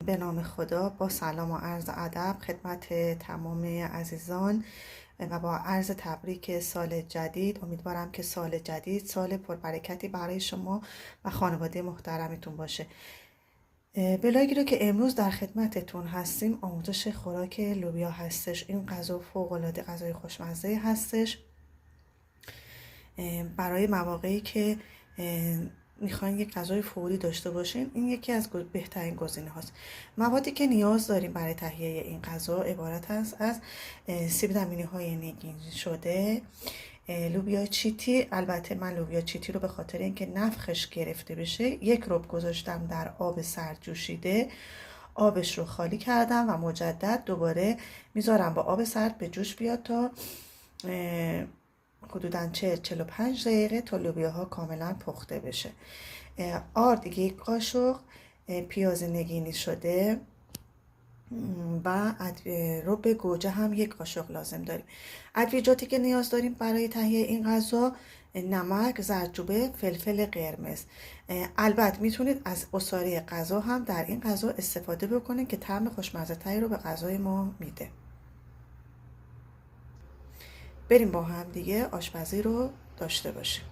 به نام خدا، با سلام و عرض ادب خدمت تمام عزیزان و با عرض تبریک سال جدید. امیدوارم که سال جدید سال پربرکتی برای شما و خانواده محترمتون باشه. بلاگی رو که امروز در خدمتتون هستیم آموزش خوراک لوبیا هستش. این غذا فوق‌العاده غذای خوشمزه هستش برای مواقعی که میخواین یک غذای فوری داشته باشین. این یکی از بهترین گزینه هاست. موادی که نیاز داریم برای تهیه این غذا عبارت است از سیب زمینی های نگین شده، لوبیا چیتی. البته من لوبیا چیتی رو به خاطر اینکه نفخش گرفته بشه 1 ربع گذاشتم در آب سرد جوشیده، آبش رو خالی کردم و مجدد دوباره میذارم با آب سرد به جوش بیاد تا حدوداً 40-45 دقیقه تا لوبیاها کاملا پخته بشه. آرد 1 قاشق، پیاز نگینی شده و ربع گوجه هم 1 قاشق لازم داریم. ادویجاتی که نیاز داریم برای تهیه این غذا: نمک، زردچوبه، فلفل قرمز. البته میتونید از عصاره غذا هم در این غذا استفاده بکنید که طعم خوشمزه تری رو به غذای ما میده. بریم با هم دیگه آشپزی رو داشته باشیم.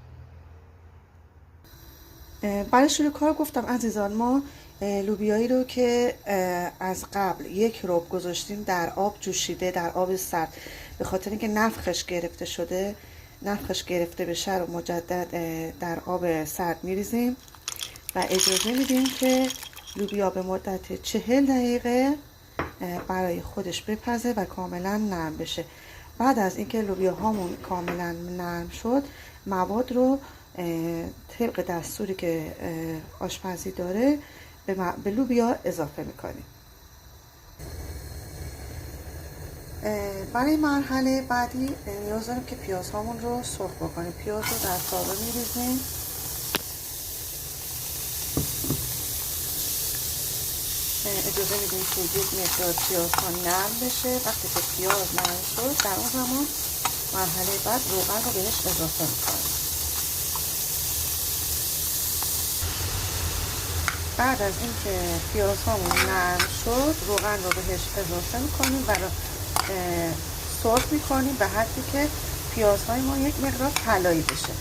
برای شروع کار گفتم عزیزان، ما لوبیایی رو که از قبل 1 ربع گذاشتیم در آب جوشیده، در آب سرد، به خاطر اینکه نفخش گرفته شده، نفخش گرفته بشه رو مجدد در آب سرد میریزیم و اجازه میدیم که لوبیا به مدت 40 دقیقه برای خودش بپزه و کاملا نرم بشه. بعد از اینکه لوبیا هامون کاملا نرم شد، مواد رو طبق دستوری که آشپزی داره به لوبیا اضافه میکنیم. برای مرحله بعدی نیاز داریم که پیاز هامون رو سرخ بکنیم. پیاز رو در تاوه میریزیم، اجازه میدیم که 1 مقدار پیاز ها نرم بشه. وقتی که پیاز نرم شد، در اون زمان مرحله بعد روغن رو بهش اضافه میکنیم. بعد از اینکه پیاز هامون نرم شد، روغن رو بهش اضافه میکنیم و سرخ میکنیم به حدی که پیازهای ما 1 مقدار طلایی بشه.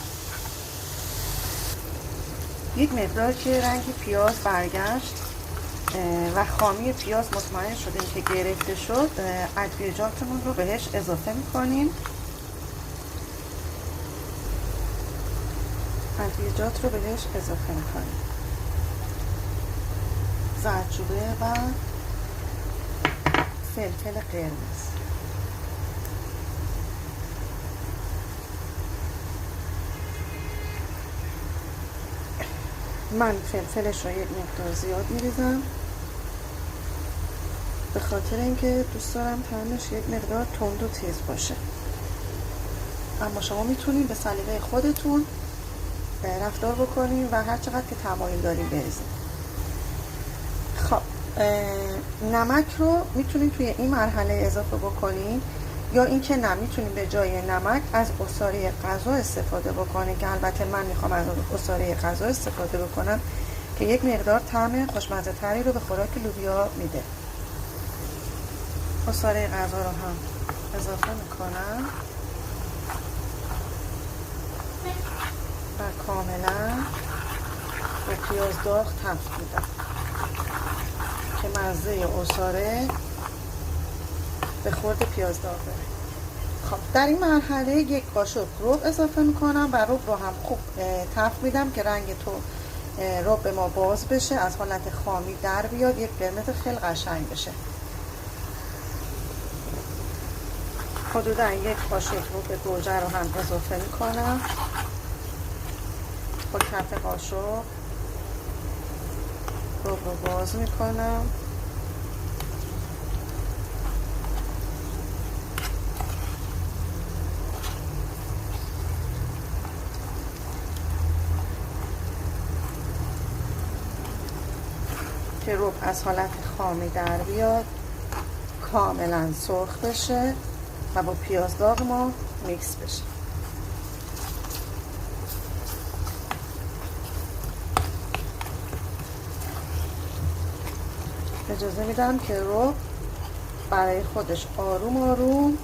1 مقدار که رنگ پیاز برگشت و خامی پیاز مطمئن شدیم که گرفته شد، ادویجاتمون رو بهش اضافه میکنیم. ادویجات رو بهش اضافه میکنیم: زردچوبه و فلفل قرمز. من فلفلش رو 1 مقدار زیاد میریزم به خاطر اینکه دوست دارم طعمش 1 مقدار تند و تیز باشه، اما شما میتونید به سلیقه خودتون رفتار بکنید و هر چقدر که تمایل دارید بریزید. خب نمک رو میتونید توی این مرحله اضافه بکنید، یا اینکه نه، میتونید به جای نمک از عصاره غذا استفاده بکنید که البته من میخوام از عصاره غذا استفاده بکنم که 1 مقدار طعم خوشمزه تری رو به خوراک لوبیا میده. عصاره غذا رو هم اضافه میکنم و کاملا به پیاز داغ تفت میدم که مزه عصاره به خورد پیاز داغ بره. خب در این مرحله 1 قاشق ربع اضافه میکنم و ربع رو هم خوب تفت میدم که رنگ ربع ما باز بشه، از حالت خامی در بیاد، 1 قرمز خیلی قشنگ بشه. حدودا 1 قاشق ربع گوجه رو هم اضافه میکنم با کف قاشق، ربع رو باز میکنم که ربع از حالت خامی در بیاد، کاملا سرخ بشه و با پیاز داغ ما میکس بشه. اجازه میدم که رب برای خودش آروم آروم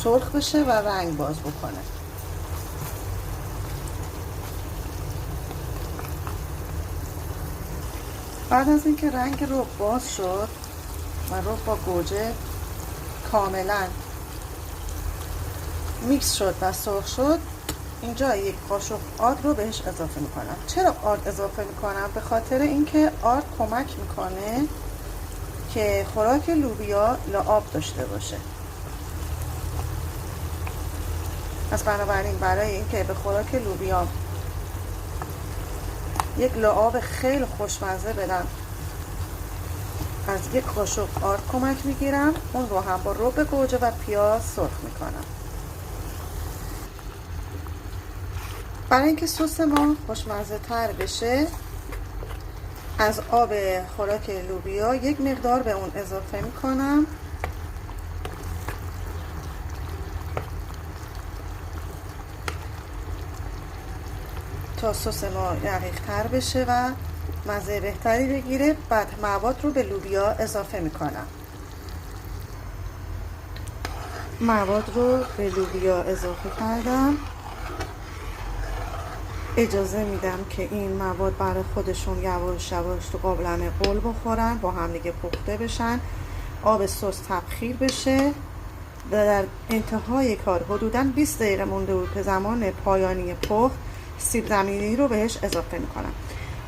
سرخ بشه و رنگ باز بکنه. بعد از اینکه رنگ رب باز شد و رب با گوجه کاملا میکس شد و سرخ شد، اینجا یک قاشق آرد رو بهش اضافه میکنم. چرا آرد اضافه میکنم؟ به خاطر اینکه آرد کمک میکنه که خوراک لوبیا لعاب داشته باشه. پس بنابراین برای اینکه به خوراک لوبیا یک لعاب خیلی خوشمزه بدم، از یک قاشق آرد کمک میگیرم، اون رو هم با رب گوجه و پیاز سرخ میکنم. برای اینکه سس ما خوشمزه تر بشه، از آب خوراک لوبیا یک مقدار به اون اضافه میکنم تا سس ما رقیق تر بشه و مزه بهتری بگیره. بعد مواد رو به لوبیا اضافه میکنم. مواد رو به لوبیا اضافه کردم. اجازه میدم که این مواد برای خودشون یواش یواش تو قابلمه قل بخورن، با هم دیگه پخته بشن، آب سس تبخیر بشه. در انتهای کار حدوداً 20 دقیقه مونده بود که زمان پایانی پخت، سیب زمینی رو بهش اضافه میکنم.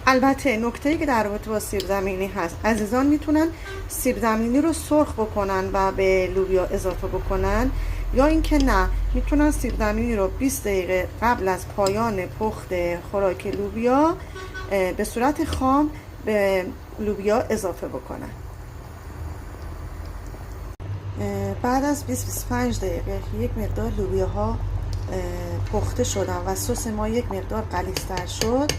البته نکته‌ای که در رابطه با سیب زمینی هست، عزیزان میتونن سیب زمینی رو سرخ بکنن و به لوبیا اضافه بکنن، یا اینکه نه، میتونن سیب زمینی رو 20 دقیقه قبل از پایان پخت خوراک لوبیا به صورت خام به لوبیا اضافه بکنن. بعد از 20-25 دقیقه یک مقدار لوبیاها پخته شدن و سس ما یک مقدار غلیظ‌تر شد،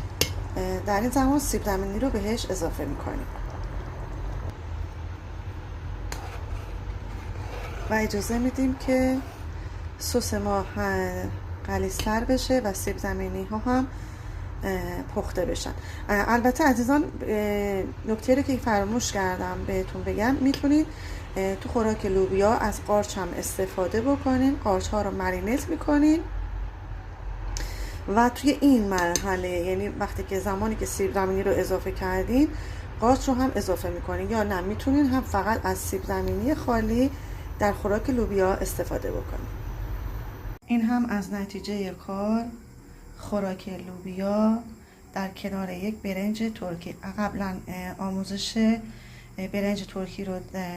در این زمان سیب زمینی رو بهش اضافه میکنیم و اجازه میدیم که سس ما غلیظ‌تر بشه و سیب زمینی ها هم پخته بشن. البته عزیزان، نکته رو که فراموش کردم بهتون بگم، میتونید تو خوراک لوبیا از قارچ هم استفاده بکنین. قارچ ها رو مرینت میکنین و توی این مرحله، یعنی وقتی که زمانی که سیب زمینی رو اضافه کردین، قارچ رو هم اضافه میکنین، یا نه میتونین هم فقط از سیب زمینی خالی در خوراک لوبیا استفاده بکنین. این هم از نتیجه کار خوراک لوبیا در کنار یک برنج ترکی. قبلا آموزش برنج ترکی رو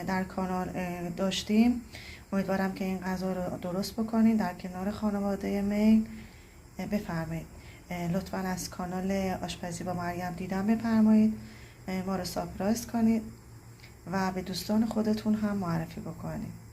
در کانال داشتیم. امیدوارم که این غذا رو درست بکنین در کنار خانواده میل. بفرمایید لطفا از کانال آشپزی با مریم دیدن بفرمایید، ما رو سابسکرایب کنید و به دوستان خودتون هم معرفی بکنید.